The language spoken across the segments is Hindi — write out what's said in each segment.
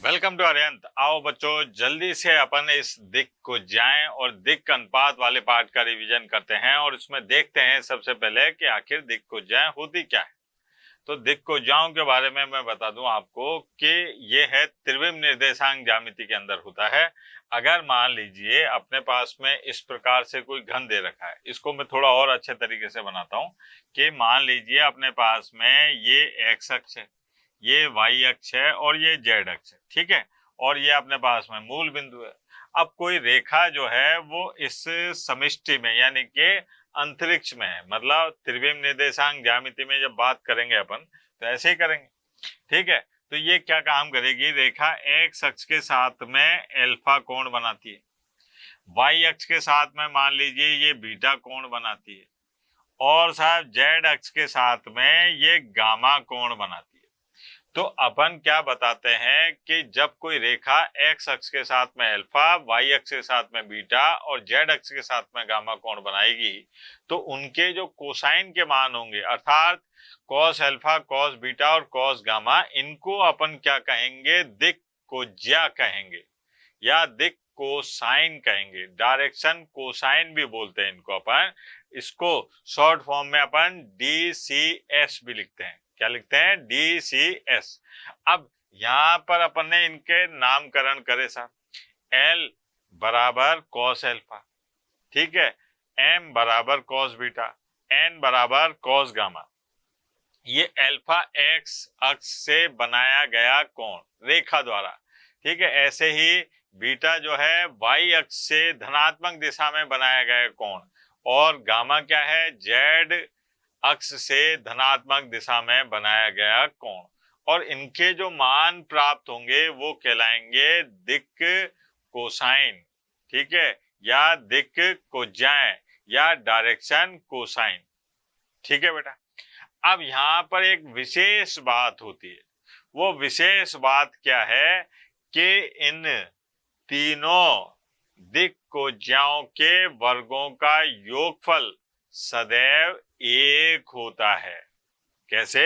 Welcome to Arihant. आओ बच्चों, जल्दी से अपन इस दिक् को जाएं और दिक् अनुपात वाले पार्ट का रिवीजन करते हैं और इसमें देखते हैं सबसे पहले कि आखिर दिक् को जाएं होती क्या है। तो दिक् को जाओं के बारे में मैं बता दूं आपको कि ये है त्रिविम निर्देशांक ज्यामिति के अंदर होता है। अगर मान लीजिए अपने पास में इस प्रकार से कोई घन दे रखा है, इसको मैं थोड़ा और अच्छे तरीके से बनाता हूं कि मान लीजिए अपने पास में ये एक्स अक्ष है, ये वाई अक्ष है और ये जेड अक्ष है, ठीक है। और ये अपने पास में मूल बिंदु है। अब कोई रेखा जो है वो इस समिष्टि में यानी कि अंतरिक्ष में है, मतलब त्रिविम निर्देशांक ज्यामिति में जब बात करेंगे अपन तो ऐसे ही करेंगे, ठीक है। तो ये क्या काम करेगी, रेखा एक्स अक्ष के साथ में एल्फा कोण बनाती है, वाई अक्ष के साथ में मान लीजिए ये बीटा कोण बनाती है और साहब जेड अक्ष के साथ में ये गामा कोण बनाती है। तो अपन क्या बताते हैं कि जब कोई रेखा एक्स अक्ष के साथ में अल्फा, वाई अक्ष के साथ में बीटा और जेड अक्ष के साथ में गामा कोण बनाएगी तो उनके जो कोसाइन के मान होंगे अर्थात कॉस अल्फा, कॉस बीटा और कॉस गामा, इनको अपन क्या कहेंगे, दिक् कोज्या कहेंगे या दिक् कोसाइन कहेंगे। डायरेक्शन कोसाइन भी बोलते हैं इनको अपन। इसको शॉर्ट फॉर्म में अपन DCS भी लिखते हैं। क्या लिखते हैं, DCS। अब यहां पर अपन ने इनके नामकरण करे साहब, L बराबर कॉस अल्फा, ठीक है, M बराबर कॉस बीटा, N बराबर कॉस गामा। ये अल्फा एक्स अक्ष से बनाया गया कोण रेखा द्वारा, ठीक है। ऐसे ही बीटा जो है वाई अक्ष से धनात्मक दिशा में बनाया गया कोण और गामा क्या है, जेड अक्ष से धनात्मक दिशा में बनाया गया कोण। और इनके जो मान प्राप्त होंगे वो कहलाएंगे दिक् कोसाइन, ठीक है, या दिक् कोज्याएं या डायरेक्शन कोसाइन, ठीक है बेटा। अब यहाँ पर एक विशेष बात होती है, वो विशेष बात क्या है कि इन तीनों दिक् कोज्याओं के वर्गों का योगफल सदैव एक होता है। कैसे,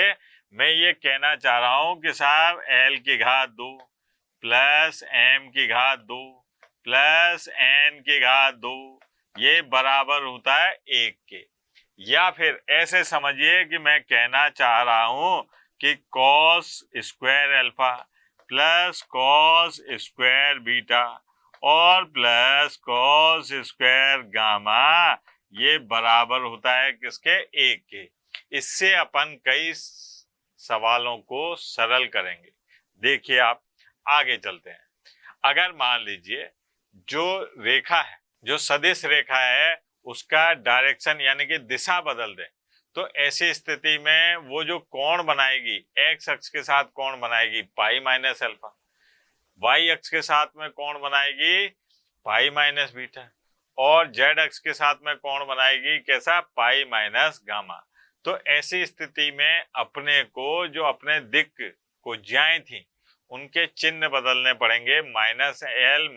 मैं ये कहना चाह रहा हूं कि साहब L की घात 2 प्लस M की घात 2 प्लस N की घात 2 ये बराबर होता है 1 के। या फिर ऐसे समझिए कि मैं कहना चाह रहा हूं कि cos square alpha plus cos square beta और प्लस कॉस स्क्वायर गामा ये बराबर होता है किसके, 1 के। इससे अपन कई सवालों को सरल करेंगे। देखिए आप आगे चलते हैं। अगर मान लीजिए जो रेखा है, जो सदिश रेखा है, उसका डायरेक्शन यानी कि दिशा बदल दें तो ऐसी स्थिति में वो जो कोण बनाएगी, एक्स अक्ष के साथ कोण बनाएगी पाई माइनस अल्फा, वाई अक्ष के साथ में कोण बनाएगी पाई माइनस बीटा और जेड अक्ष के साथ में कोण बनाएगी कैसा, पाई माइनस गामा। तो ऐसी स्थिति में अपने को जो अपने दिक् कोज्याएं थी उनके चिन्ह बदलने पड़ेंगे, -L,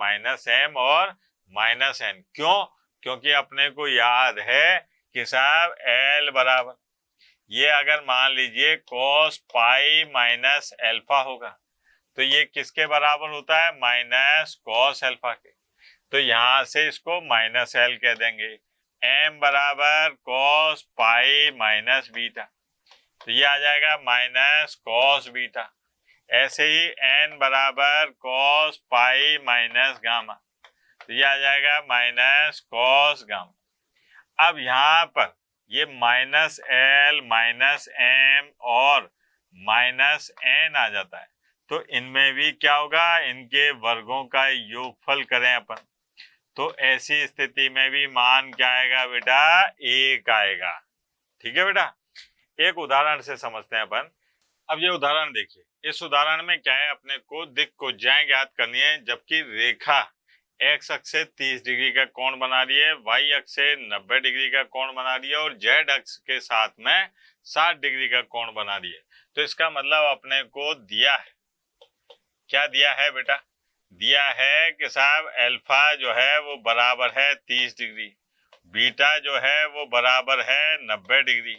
-M और -N। क्यों, क्योंकि अपने को याद है कि साहब L बराबर, ये अगर मान लीजिए cos पाई माइनस अल्फा होगा तो ये किसके बराबर होता है, माइनस कॉस अल्फा के। तो यहां से इसको -L कह देंगे। M बराबर कॉस पाई माइनस बीटा, तो ये आ जाएगा माइनस कॉस बीटा। ऐसे ही N बराबर कॉस पाई माइनस गामा, तो ये आ जाएगा माइनस कॉस गामा। अब यहाँ पर ये -L, -M और -N आ जाता है तो इनमें भी क्या होगा, इनके वर्गों का योगफल करें अपन तो ऐसी स्थिति में भी मान क्या आएगा बेटा, 1 आएगा, ठीक है बेटा। एक उदाहरण से समझते हैं अपन। अब ये उदाहरण देखिए, इस उदाहरण में क्या है, अपने को दिक् कोज्याएं ज्ञात करनी है जबकि रेखा एक्स अक्ष से 30 डिग्री का कोण बना रही है, वाई अक्ष से 90 डिग्री का कोण बना रही है और जेड अक्ष के साथ में 60 डिग्री का कोण बना रही है। तो इसका मतलब अपने को दिया है, क्या दिया है बेटा, दिया है कि साहब अल्फा जो है वो बराबर है 30 डिग्री, बीटा जो है वो बराबर है 90 डिग्री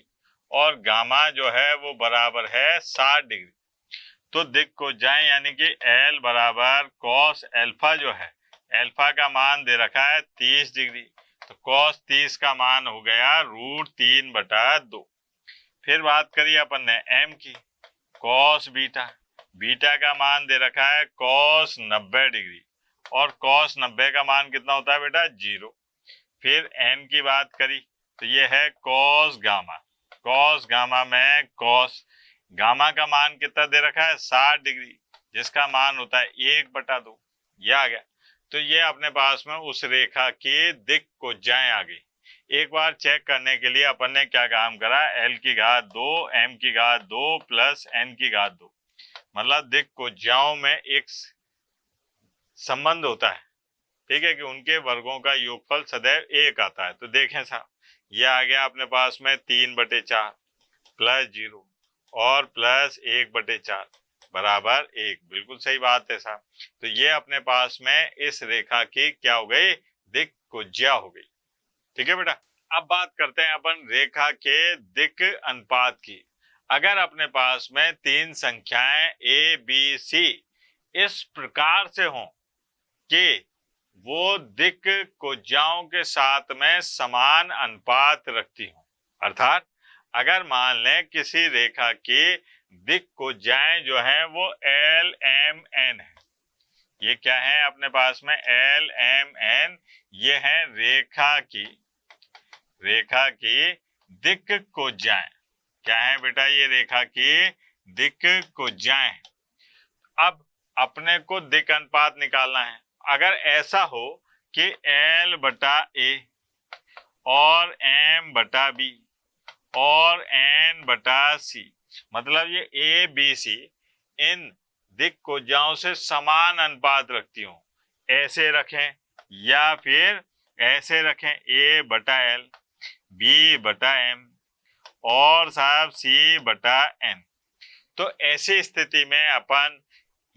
और गामा जो है वो बराबर है 60 डिग्री। तो दिक को जाए यानी कि L बराबर कॉस एल्फा जो है, एल्फा का मान दे रखा है 30 डिग्री, तो कॉस 30 का मान हो गया √3/2। फिर बात करिए अपन ने m की, कॉस बीटा, बीटा का मान दे रखा है कॉस 90 डिग्री, और कॉस 90 का मान कितना होता है बेटा 0। फिर n की बात करी तो ये है कॉस गामा, कॉस गामा में कॉस गामा का मान कितना दे रखा है 60 डिग्री, जिसका मान होता है 1/2, ये आ गया। तो ये अपने पास में उस रेखा की दिक को जाए आ गई। एक बार चेक करने के लिए अपन ने क्या काम करा, L की घात 2 m की घात 2 प्लस n की घात 2, मतलब दिक को ज्याओं में एक संबंध होता है, ठीक है, कि उनके वर्गों का योगफल सदैव 1 आता है। तो देखें साहब, ये आ गया अपने पास में 3/4 प्लस 0 और प्लस 1/4 बराबर 1, बिल्कुल सही बात है साहब। तो ये अपने पास में इस रेखा की क्या हो गई, दिक को ज्या हो गई। ठीक है बेटा, अब बात करते हैं अपन रेखा के दिक अनुपात की। अगर अपने पास में 3 संख्याएं A, B, C इस प्रकार से हों कि वो दिक कोज्जाओं के साथ में समान अनुपात रखती हों, अर्थात अगर मान लें किसी रेखा की दिक कोज्जाएं जो हैं वो L, M, N है, ये क्या है अपने पास में L, M, N, ये है रेखा की दिक कोज्जाएं। क्या है बेटा, ये रेखा की दिक कोज्जाएं। अब अपने को दिक अनुपात निकालना है। अगर ऐसा हो कि L/A और M/B और N/C, मतलब ये A, B, C इन दिक कोज्जाओं से समान अनुपात रखती हूं, ऐसे रखें या फिर ऐसे रखें, A/L, B/M और साहब C/N। तो ऐसी स्थिति में अपन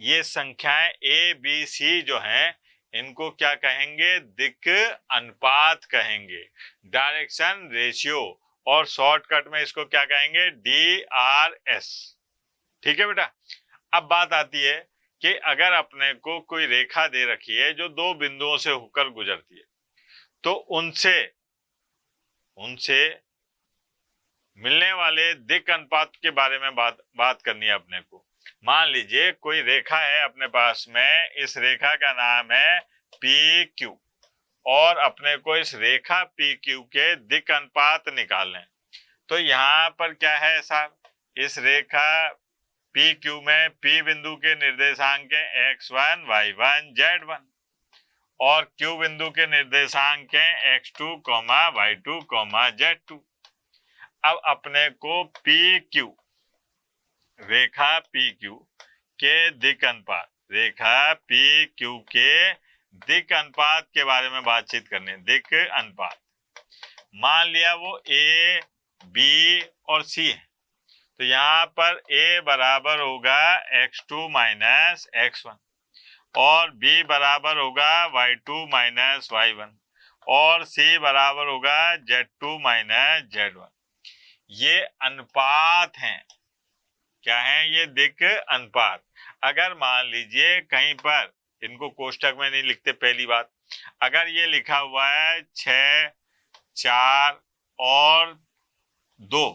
ये संख्याएं A, B, C जो हैं इनको क्या कहेंगे, दिक अनुपात कहेंगे, डायरेक्शन रेशियो, और शॉर्टकट में इसको क्या कहेंगे, DRS। ठीक है बेटा, अब बात आती है कि अगर अपने को कोई रेखा दे रखी है जो 2 बिंदुओं से होकर गुजरती है, तो उनसे मिलने वाले दिक अनुपात के बारे में बात करनी है अपने को। मान लीजिए कोई रेखा है अपने पास में, इस रेखा का नाम है PQ, और अपने को इस रेखा PQ के दिक अनुपात निकालने। तो यहाँ पर क्या है साहब, इस रेखा PQ में P बिंदु के निर्देशांक है x1, y1, z1, और Q बिंदु के निर्देशांक है x2, y2, z2। अब अपने को PQ, रेखा PQ के दिक अनुपात, रेखा PQ के दिक अनुपात के बारे में बातचीत करनी है। दिक अनुपात, मान लिया वो A, B और C है, तो यहाँ पर A बराबर होगा x2 माइनस x1, और B बराबर होगा y2 माइनस y1, और C बराबर होगा z2 माइनस z1। ये अनुपात हैं। क्या है, ये दिक अनुपात। अगर मान लीजिए कहीं पर, इनको कोष्टक में नहीं लिखते पहली बात, अगर ये लिखा हुआ है 6, 4 और 2,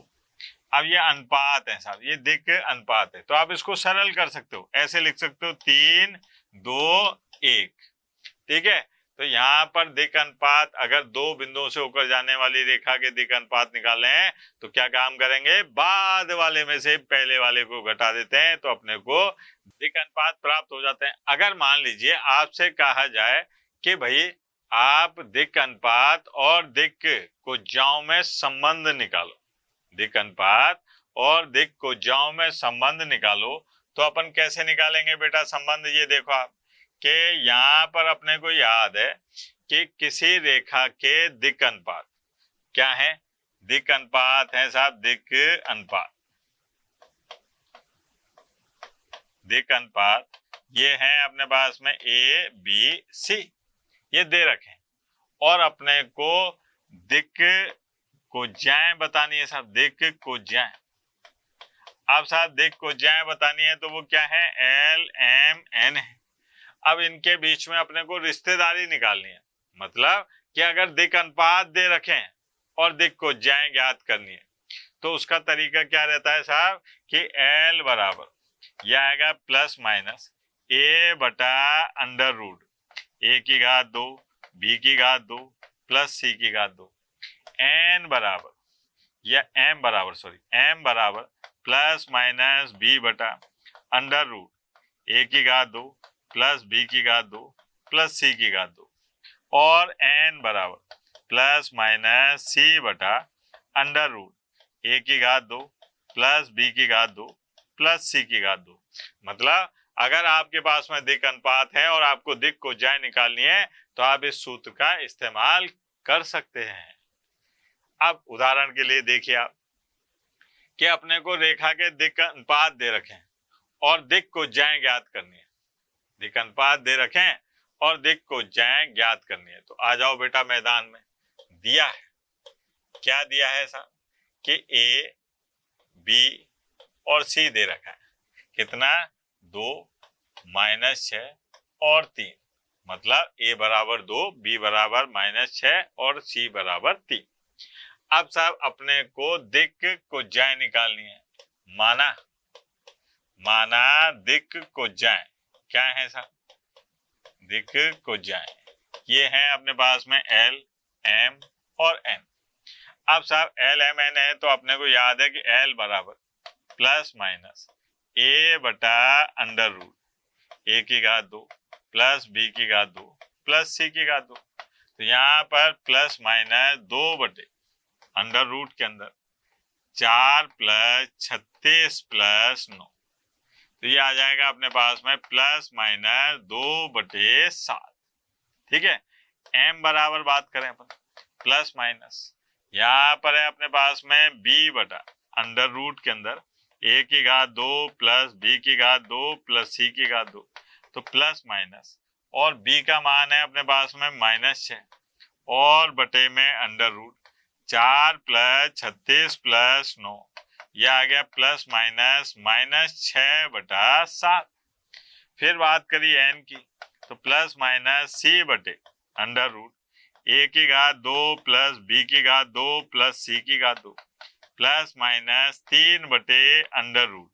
अब ये अनुपात है साहब, ये दिक अनुपात है, तो आप इसको सरल कर सकते हो, ऐसे लिख सकते हो 3, 2, 1। ठीक है, तो यहाँ पर दिक अनुपात, अगर 2 बिंदुओं से होकर जाने वाली रेखा के दिक अनुपात निकाले हैं तो क्या काम करेंगे, बाद वाले में से पहले वाले को घटा देते हैं, तो अपने को दिक अनुपात प्राप्त हो जाते हैं। अगर मान लीजिए आपसे कहा जाए कि भाई आप दिक अनुपात और दिक कोज्जाओं में संबंध निकालो, दिक अनुपात और दिक कोज्जाओं में संबंध निकालो, तो अपन कैसे निकालेंगे बेटा संबंध, ये देखो आप कि यहाँ पर अपने को याद है कि किसी रेखा के दिक अनुपात क्या है, दिक अनुपात है साहब, दिक अनुपात, दिक अनुपात ये है अपने पास में A, B, C, ये दे रखे, और अपने को दिक कोज्जाएं बतानी है साहब, दिक कोज्जाएं। अब साहब दिक् को ज्या बतानी है तो वो क्या है, एल एम एन है। अब इनके बीच में अपने को रिश्तेदारी निकालनी है, मतलब कि अगर दिक् अनुपात दे रखें और दिक् को ज्या ज्ञात करनी है तो उसका तरीका क्या रहता है साहब कि एल बराबर यह आएगा प्लस माइनस ए बटा अंडर रूट ए की घात 2 बी की घात 2 प्लस सी की घात 2, एन बराबर या एम बराबर प्लस माइनस बी बटा अंडर रूट ए की घात 2 प्लस बी की घात 2 प्लस सी की घात 2, और एन बराबर प्लस माइनस सी बटा अंडर रूट ए की घात 2 प्लस बी की घात 2 प्लस सी की घात 2। मतलब अगर आपके पास में दिक् अनुपात है और आपको दिक् को ज्या निकालनी है तो आप इस सूत्र का इस्तेमाल कर सकते हैं। अब उदाहरण के लिए देखिए आप कि अपने को रेखा के दिक् अनुपात दे रखें और दिक् को ज्या ज्ञात करनी है। दिक् अनुपात दे रखें और दिक् को ज्या ज्ञात करनी है तो आ जाओ बेटा मैदान में। दिया है, क्या दिया है साहब कि ए बी और सी दे रखा है, कितना 2 माइनस 6 और 3, मतलब ए बराबर 2 बी बराबर माइनस 6 और सी बराबर 3। अब साहब अपने को दिक् को ज्या निकालनी है। माना दिक् को ज्या क्या है साहब, दिक् को ज्या ये है अपने पास में एल एम और एन। अब साहब एल एम एन है तो अपने को याद है कि एल बराबर प्लस माइनस ए बटा अंडर रूट ए की घात 2 प्लस बी की घात 2 प्लस सी की घात 2। तो यहाँ पर प्लस माइनस 2 बटे अंडर रूट के अंदर 4 प्लस 36 प्लस 9, तो ये आ जाएगा अपने पास में प्लस माइनस 2 बटे 7। ठीक है, एम बराबर बात करें अपन प्लस माइनस, यहाँ पर है अपने पास में बी बटा अंडर रूट के अंदर ए की घात 2 प्लस बी की घात 2 प्लस सी की घात 2, तो प्लस माइनस और बी का मान है अपने पास में माइनस 6 और बटे में अंडर रूट 4 प्लस 36 प्लस 9, यह आ गया प्लस माइनस माइनस 6 बटा 7। फिर बात करिए एन की तो प्लस माइनस सी बटे अंडर रूट ए की घात 2 प्लस बी की घात 2 प्लस सी की घात 2 प्लस माइनस 3 बटे अंडर रूट,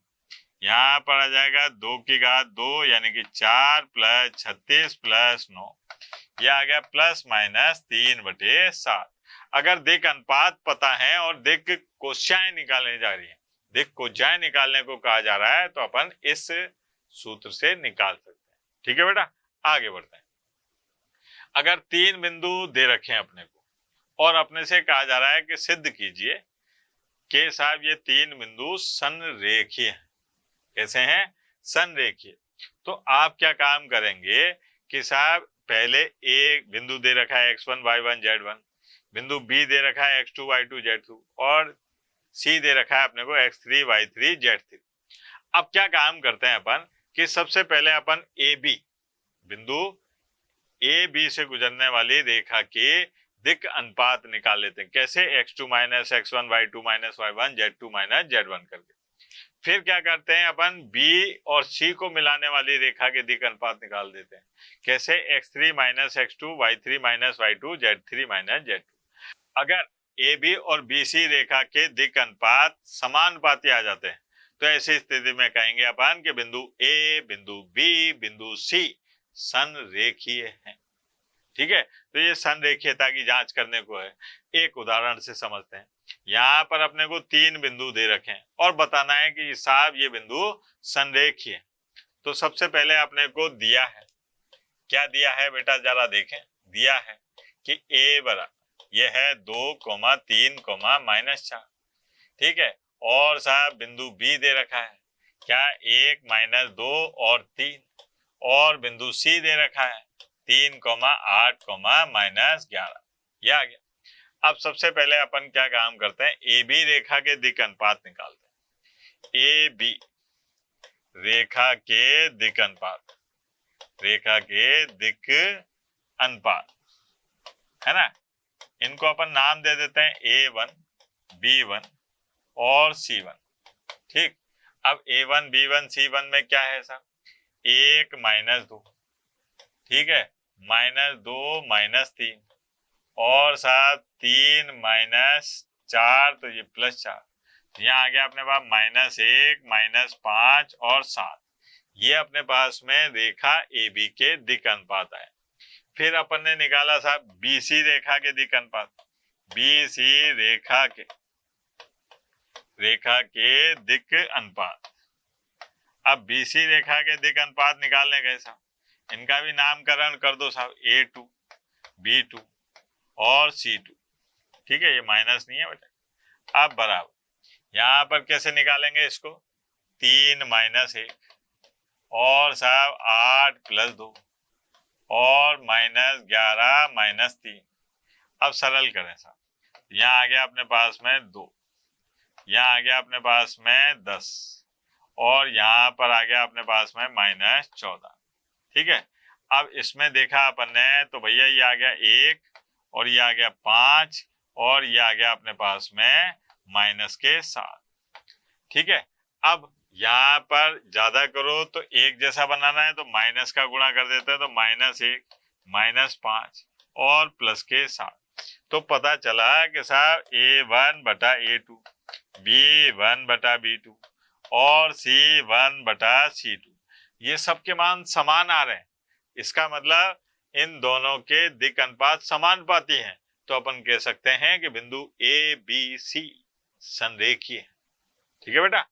यहाँ पर आ जाएगा 2 की घात 2 यानी कि 4 प्लस 36 प्लस 9, यह आ गया प्लस माइनस 3 बटे 7। अगर दिक् अनुपात पता है और दिक् कोष्याएं निकालने जा रही है, दिक् को ज्या निकालने को कहा जा रहा है तो अपन इस सूत्र से निकाल सकते हैं। ठीक है बेटा, आगे बढ़ते हैं। अगर 3 बिंदु दे रखे हैं अपने को और अपने से कहा जा रहा है कि सिद्ध कीजिए कि साहब ये 3 बिंदु संरेखीय हैं। कैसे हैं? संरेखीय। तो आप क्या काम करेंगे कि साहब पहले ए बिंदु दे रखा है x1 y1 z1, बिंदु बी दे रखा है x2 y2 z2 और सी दे रखा है अपने को x3 y3 z3। अब क्या काम करते हैं अपन कि सबसे पहले अपन ए बी बिंदु ए बी से गुजरने वाली रेखा के दिक् अनुपात निकाल लेते हैं। कैसे? x2 minus x1 y2 minus y1 z2 minus z1 करके। फिर क्या करते हैं अपन B और C को मिलाने वाली रेखा के दिक् अनुपात निकाल देते हैं। कैसे? x3 minus x2 y3 minus y2 z3 minus z2। अगर AB और BC रेखा के दिक् अनुपात समानुपाती आ जाते हैं तो ऐसी स्थिति में कहेंगे अपन कि बिंदु A, बिंदु B, बिंदु C संरेखीय हैं। ठीक है, तो ये संरेखीयता की जांच करने को है, एक उदाहरण से समझते हैं। यहाँ पर अपने को 3 बिंदु दे रखे हैं और बताना है कि साहब ये बिंदु संरेखीय है। तो सबसे पहले अपने को दिया है, क्या दिया है बेटा जरा देखें। दिया है कि a बराबर ये है 2, 3, -4। ठीक है, और साहब बिंदु b दे रखा है क्या 1, -2 और 3, और बिंदु c दे रखा है 3, 8, -11। यह आ गया। अब सबसे पहले अपन क्या काम करते हैं, ए बी रेखा के दिक् अनुपात निकालते हैं। ए बी रेखा के दिक् अनुपात, रेखा के दिक् अनुपात है ना, इनको अपन नाम दे देते हैं A1, B1 और C1। ठीक, अब A1 B1 C1 में क्या है साहब, 1 माइनस 2, ठीक है, -2 -3 और साहब 3 -4, तो ये +4। यहाँ आ गया अपने पास -1 -5 और 7। ये अपने पास में रेखा AB के दिक् अनुपात है। फिर अपन ने निकाला साहब BC रेखा के दिक् अनुपात, BC रेखा के दिक् अनुपात। अब BC रेखा के दिक् अनुपात निकालने गए साहब, इनका भी नामकरण कर दो साहब, A2 B2 और C2, ठीक है, ये माइनस नहीं है बेटा। अब बराबर यहाँ पर कैसे निकालेंगे इसको, 3 -1 और साहब 8 + 2 और -11 -3। अब सरल करें साहब, यहाँ आ गया अपने पास में 2, यहाँ आ गया अपने पास में 10 और यहाँ पर आ गया अपने पास में -14, ठीक है। अब इसमें देखा अपन ने तो भैया ये आ गया 1 और ये आ गया 5 और ये आ गया अपने पास में -7, ठीक है। अब यहाँ पर ज्यादा करो तो एक जैसा बनाना है तो माइनस का गुणा कर देते हैं, तो -1 -5 और +7। तो पता चला कि साहब A1 बटा A2, B1 बटा B2 और C1 बटा C2 ये सबके मान समान आ रहे हैं। इसका मतलब इन दोनों के दिक् अनुपात समानुपाती हैं। तो अपन कह सकते हैं कि बिंदु ABC संरेखीय है, ठीक है बेटा।